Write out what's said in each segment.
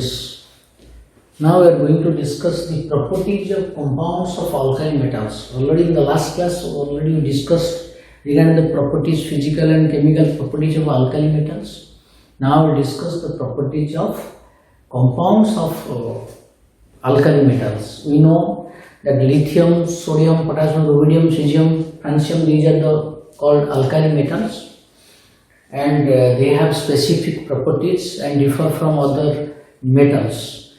progress. Now we are going to discuss the properties of compounds of alkali metals. Already in the last class, we discussed regarding the properties, physical and chemical properties of alkali metals. Now we discuss the properties of compounds of alkali metals. We know that lithium, sodium, potassium, rubidium, cesium, francium, these are called alkali metals, and they have specific properties and differ from other metals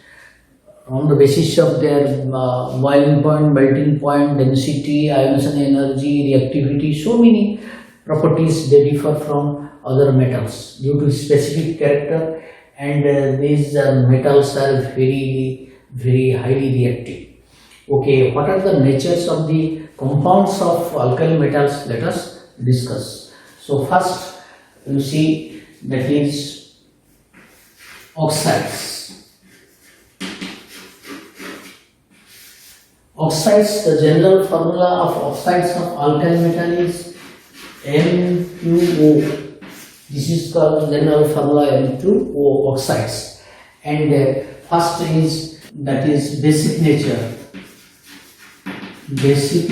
on the basis of their boiling point, melting point, density, ionization energy, reactivity. So many properties they differ from other metals due to specific character, and these metals are very highly reactive. Okay, what are the natures of the compounds of alkali metals? Let us discuss. So first you see that is oxides. Oxides, the general formula of oxides of alkali metal is M2O. This is called general formula M2O oxides. And first is that is basic nature. Basic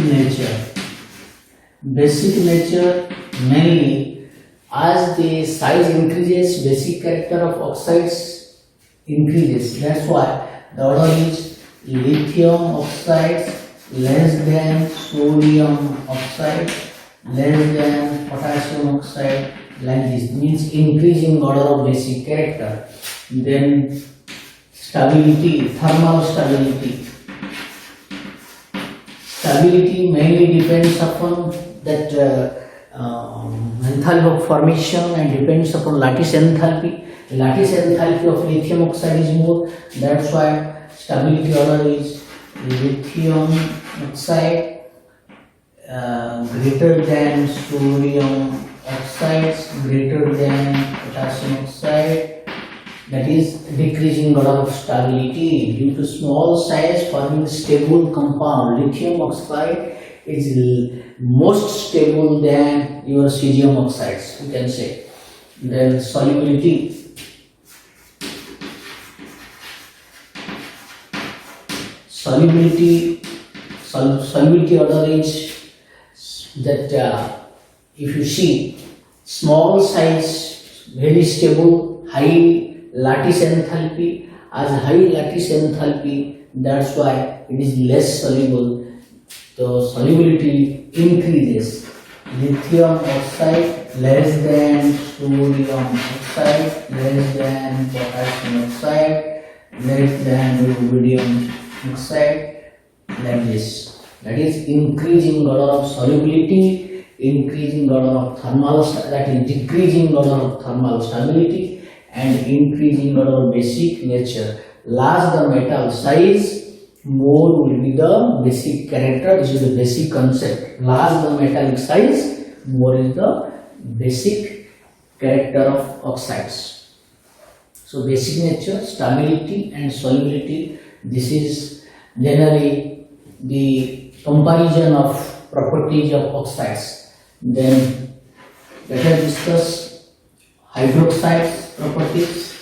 nature mainly as the size increases, basic character of oxides increases. That's why the order is lithium oxides less than sodium oxide less than potassium oxide, like this, means increasing order of basic character. Then stability, thermal stability. Stability mainly depends upon that enthalpy of formation and depends upon lattice enthalpy. Lattice enthalpy of lithium oxide is more, that's why stability order is lithium oxide greater than sodium oxides greater than potassium oxide, that is decreasing order of stability due to small size forming stable compound. Lithium oxide is most stable than your cesium oxides, you can say. Then solubility. Solubility order is that if you see small size, very stable, high lattice enthalpy, as high lattice enthalpy, that's why it is less soluble. The solubility increases. Lithium oxide less than sodium oxide, less than potassium oxide, less than rubidium oxide, like this. That is increasing order of solubility, increasing order of thermal, that is decreasing order of thermal stability, and increasing order of basic nature. Large the metal size, more will be the basic character. This is the basic concept. Large the metallic size, more is the basic character of oxides. So basic nature, stability and solubility, this is generally the comparison of properties of oxides. Then let us discuss hydroxides properties.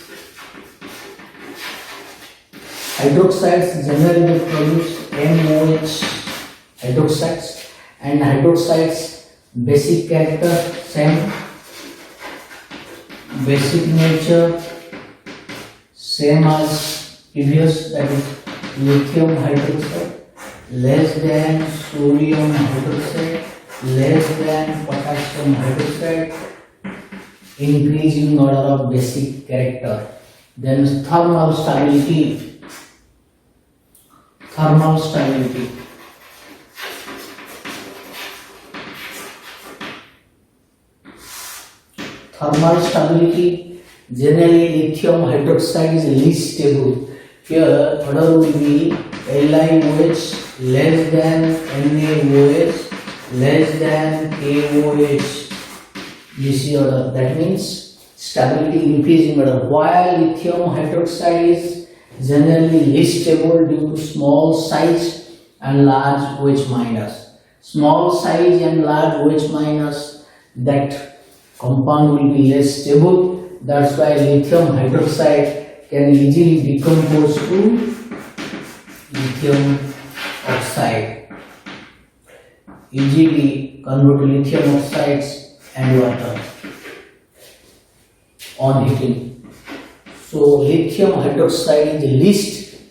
Hydroxides generally produce MOH hydroxides, and hydroxides basic character same, basic nature same as previous, that is lithium hydroxide less than sodium hydroxide less than potassium hydroxide, increasing order of basic character. Then thermal stability. Thermal stability. Thermal stability, generally lithium hydroxide is least stable. Here order will be LiOH less than NaOH less than KOH. This is order. That means stability increasing order. While lithium hydroxide is generally least stable due to small size and large OH minus. Small size and large OH minus, that compound will be less stable. That's why lithium hydroxide can easily decompose to lithium oxide, easily convert to lithium oxides and water on heating. So lithium hydroxide is the least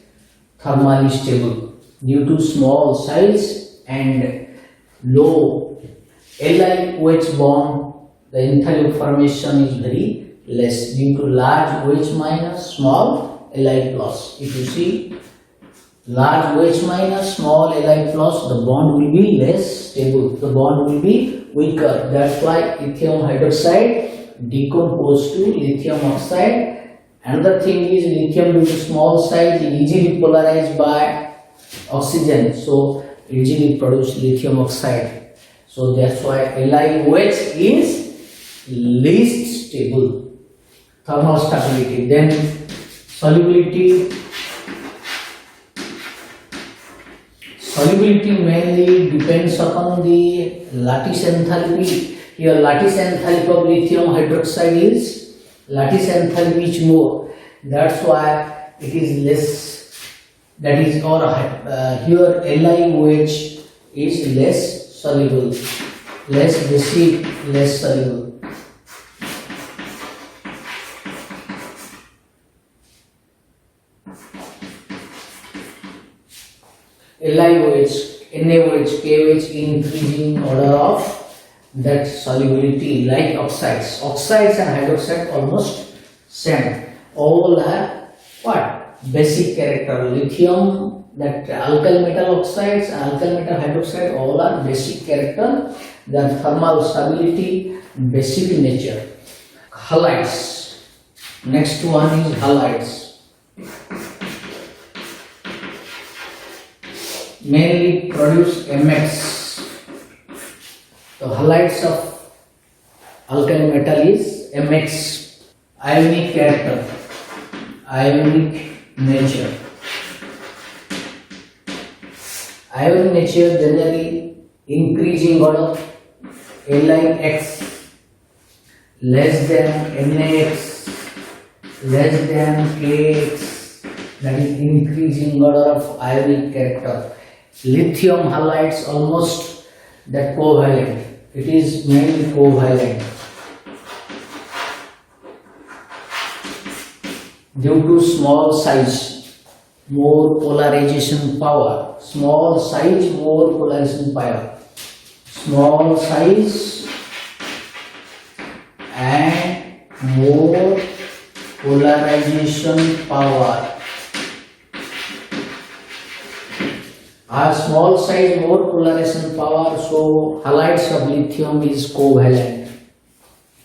thermally stable due to small size and low Li-OH bond. The enthalpy of formation is very less due to large OH minus, small Li plus. If you see large OH minus, small Li plus, the bond will be less stable. The bond will be weaker. That's why lithium hydroxide decomposes to lithium oxide. Another thing is lithium due to small size is easily polarized by oxygen. So easily produce lithium oxide. So that's why LiOH is least stable. Thermal stability. Then solubility. Solubility mainly depends upon the lattice enthalpy. Here lattice enthalpy of lithium hydroxide is more. That's why it is less. That is, or here LiOH is less soluble, less basic, less soluble. LiOH, NaOH, KOH increasing order of that solubility like oxides. Oxides and hydroxide almost same. All have what? Basic character. Lithium, that alkyl metal oxides and alkyl metal hydroxide all are basic character. Then thermal stability, basic nature. Halides. Next one is halides. Mainly produce MX. The halides of alkyl metal is MX. Ionic character, ionic nature. Ionic nature generally increasing order LiX less than NaX less than Kx, that is increasing order of ionic character. Lithium halides almost that covalent. It is mainly covalent. Due to small size, more polarization power. Small size, more polarization power. Small size and more polarization power. Small size, more polarization power, so halides of lithium is covalent.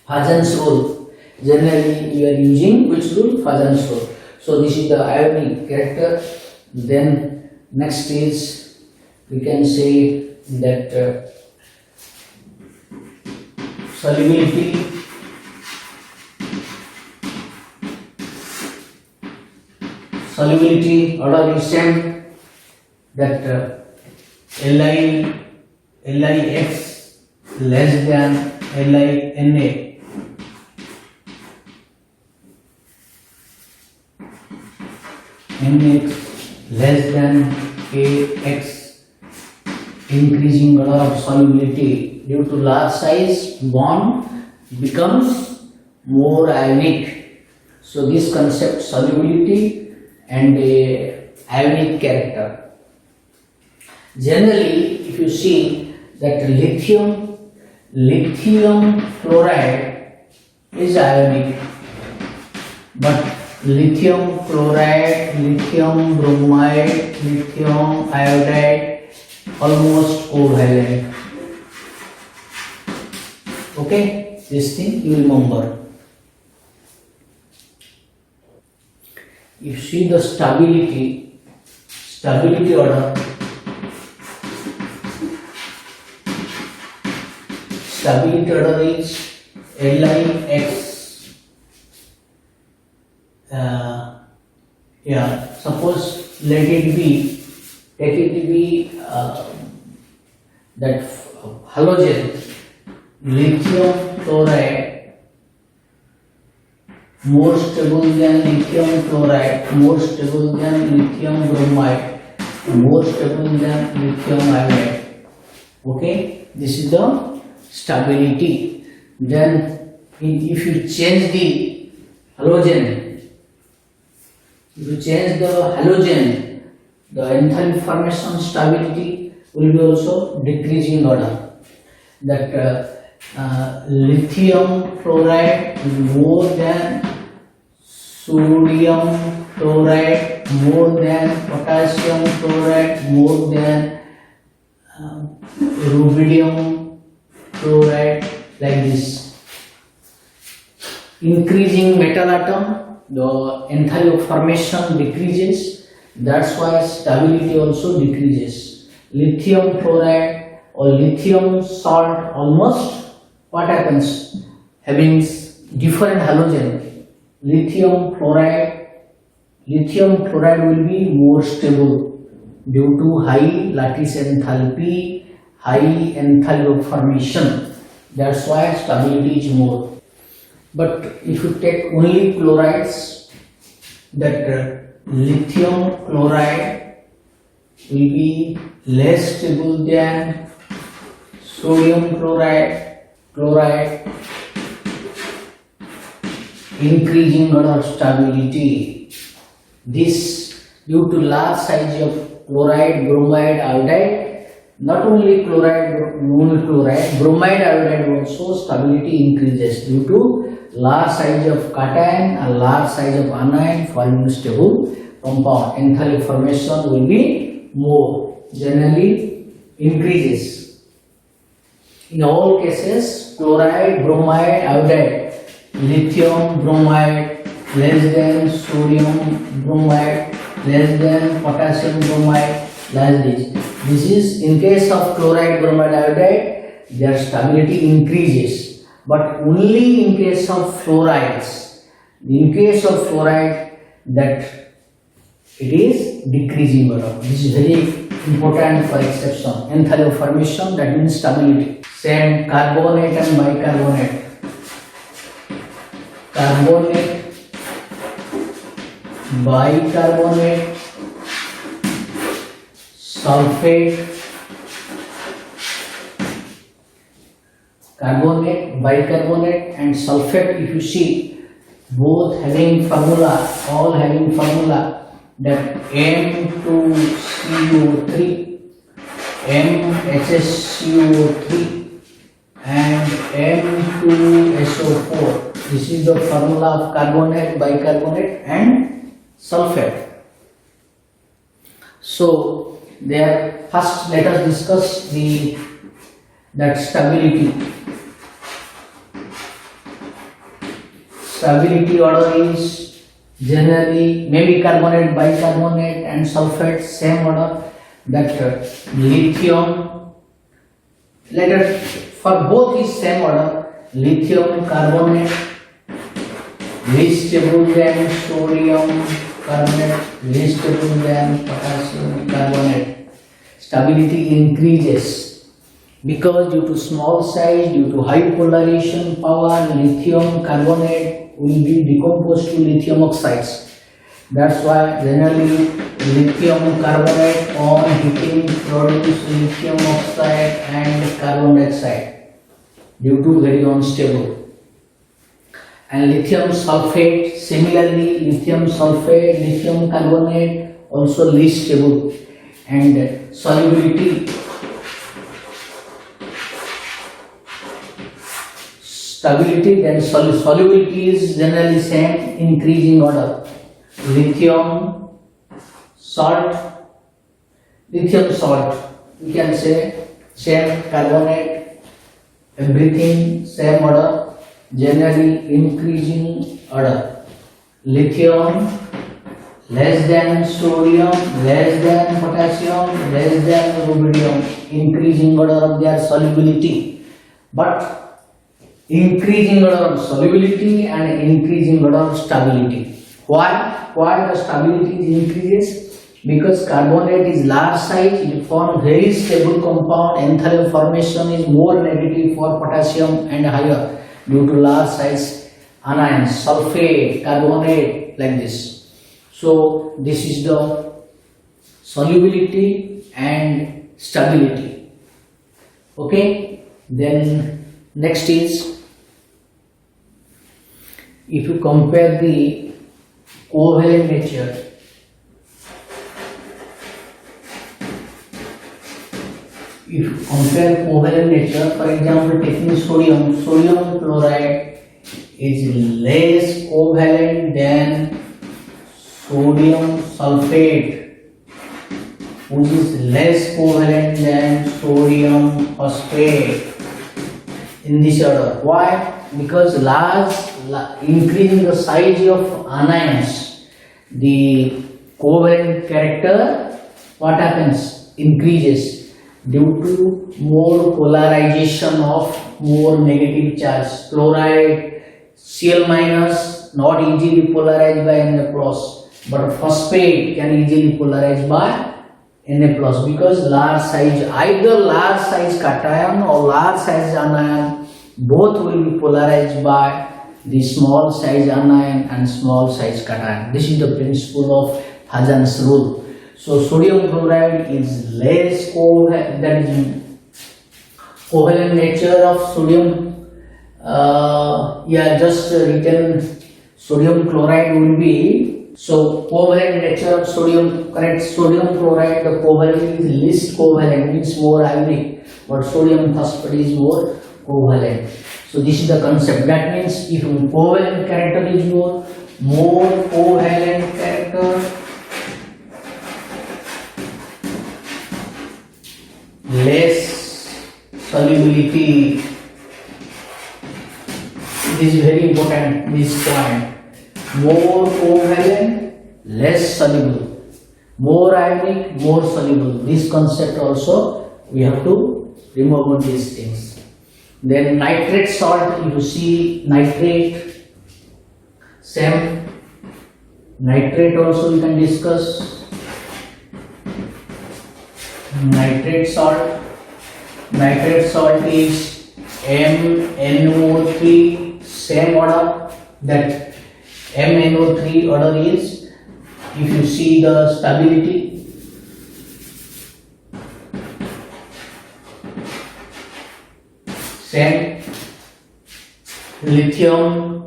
Fajans rule. Generally, you are using which rule? Fajans rule. So this is the ionic character. Then next is, we can say that solubility. Solubility order is same. That LiX less than LiNa. NX less than Kx, increasing order of solubility due to large size, bond becomes more ionic. So this concept solubility and ionic character. Generally, if you see that lithium fluoride is ionic, but lithium chloride, lithium bromide, lithium iodide almost covalent. Okay, this thing you remember. If you see the stability order. Stability order is LiX. Suppose let it be, take it to be that halogen, lithium chloride more stable than lithium chloride, more stable than lithium bromide, more stable than lithium iodide. Okay, this is the stability. Then if you change the halogen, the enthalpy formation stability will be also decreasing order. That lithium chloride is more than sodium chloride, more than potassium chloride, more than rubidium chloride, like this. Increasing metal atom, the enthalpy of formation decreases. That's why stability also decreases. Lithium chloride or lithium salt, almost what happens? Having different halogen, lithium chloride will be more stable due to high lattice enthalpy, high enthalpy of formation. That's why stability is more. But if you take only chlorides, that lithium chloride will be less stable than sodium chloride, increasing order of stability. This due to large size of chloride, bromide, iodide. Not only chloride, bromide, iodide also stability increases due to large size of cation and large size of anion forming stable compound. Enthalpy formation will be more, generally increases. In all cases, chloride, bromide, iodide, lithium bromide less than sodium bromide, less than potassium bromide, like this. This is in case of chloride, bromide, iodide, their stability increases, but only in case of fluorides. In case of fluoride, that it is decreasing order. This is very important for exception. Enthalpy formation, that means stability. Same carbonate and bicarbonate. Carbonate, bicarbonate, sulfate, carbonate, bicarbonate and sulfate. If you see, both having formula, all having formula, that M2CO3, MHCO3 and M2SO4. This is the formula of carbonate, bicarbonate and sulfate. So there, first let us discuss that stability. Stability order is generally maybe carbonate, bicarbonate and sulfate, same order. That lithium, let us, for both is same order. Lithium carbonate less stable than sodium carbonate, less stable than potassium carbonate. Stability increases because due to small size, due to high polarization power, lithium carbonate will be decomposed to lithium oxides. That's why generally lithium carbonate on heating produce lithium oxide and carbon dioxide due to very unstable. And lithium sulfate, similarly lithium sulfate, lithium carbonate also less stable. And solubility, stability, then solubility is generally same, increasing order. Lithium salt, we can say same, carbonate, everything same order, generally increasing order. Lithium less than sodium, less than potassium, less than rubidium, increasing order of their solubility, but increasing order of solubility and increasing order of stability. Why the stability increases? Because carbonate is large size, it forms very stable compound, enthalpy formation is more negative for potassium and higher due to large size anions, sulfate, carbonate, like this. So this is the solubility and stability. Okay, then next is, if you compare the covalent nature, if you compare covalent nature, for example, taking sodium chloride is less covalent than sodium sulfate, which is less covalent than sodium phosphate in this order. Why? Because increasing the size of anions, the covalent character, what happens? Increases due to more polarization of more negative charge. Chloride, Cl minus, not easily polarized by Na plus, but phosphate can easily polarize by Na plus, because large size, either large size cation or large size anion, both will be polarized by the small size anion and small size cation. This is the principle of Pajan's rule. So sodium chloride is less covalent, that is covalent nature of sodium. Just written sodium chloride will be, so covalent nature of sodium, correct, sodium chloride, the covalent is least covalent, means more ionic, but sodium phosphate is more covalent. So this is the concept. That means if covalent character is more covalent character, less solubility. This is very important, this point. More covalent, less soluble. More ionic, more soluble. This concept also we have to remember these things. Then nitrate salt, you see nitrate, same. Nitrate also we can discuss. Nitrate salt is MnO3, same order. That MnO3 order is, if you see the stability, same. Lithium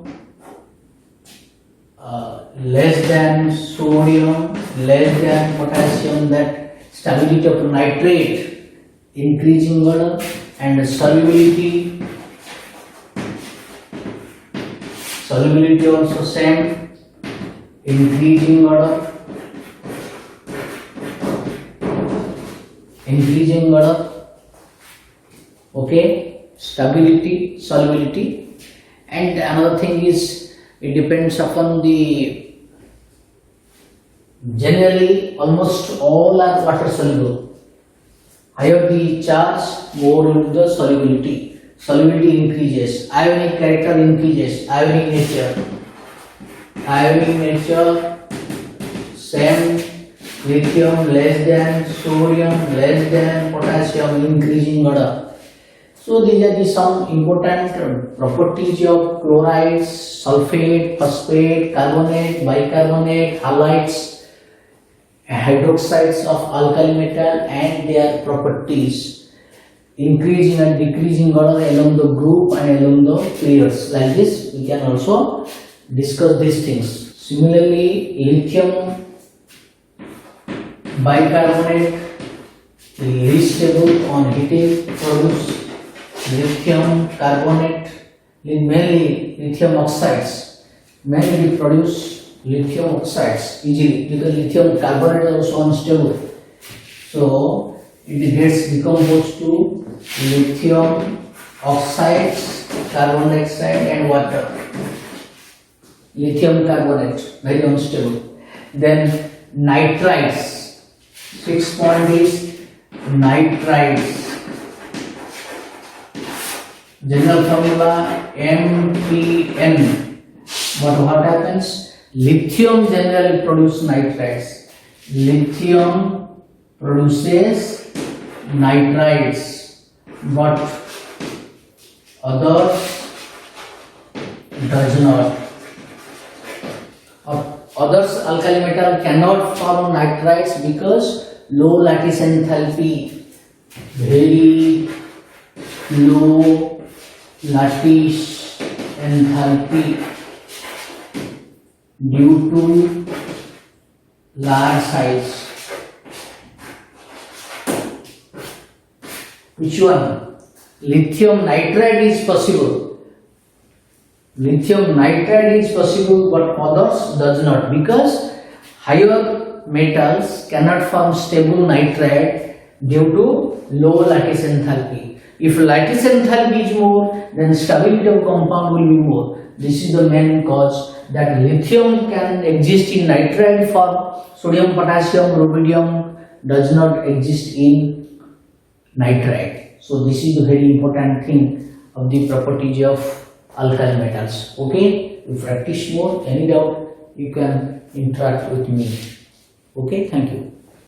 less than sodium, less than potassium, that stability of nitrate increasing order, and solubility also same, increasing order, okay, stability, solubility. And another thing is, it depends upon the, generally almost all are water soluble. Higher the charge, more will the solubility. Solubility increases, ionic character increases, ionic nature same, lithium less than sodium, less than potassium, increasing order. So these are the some important properties of chlorides, sulfate, phosphate, carbonate, bicarbonate, halides, hydroxides of alkali metal, and their properties, increasing and decreasing order along the group and along the periods. Like this, we can also discuss these things. Similarly, lithium bicarbonate, least stable on heating, produce lithium carbonate, mainly lithium oxides, mainly produce lithium oxides easily, because lithium carbonate is also unstable. So it gets decomposed to lithium oxides, carbon dioxide and water. Lithium carbonate, very unstable. Then nitrides, 6 point is nitrides. General formula MPN. But what happens? Lithium generally produces nitrides. Lithium produces nitrides, but others does not. Others alkali metal cannot form nitrides because low lattice enthalpy, very low lattice enthalpy due to large size. Which one? Lithium nitride is possible. Lithium nitride is possible, but others does not, because higher metals cannot form stable nitride due to low lattice enthalpy. If lattice enthalpy is more, then stability of compound will be more. This is the main cause that lithium can exist in nitride form. Sodium, potassium, rubidium does not exist in nitride. So this is the very important thing of the properties of alkali metals. Okay, you practice more. Any doubt, you can interact with me. Okay, thank you.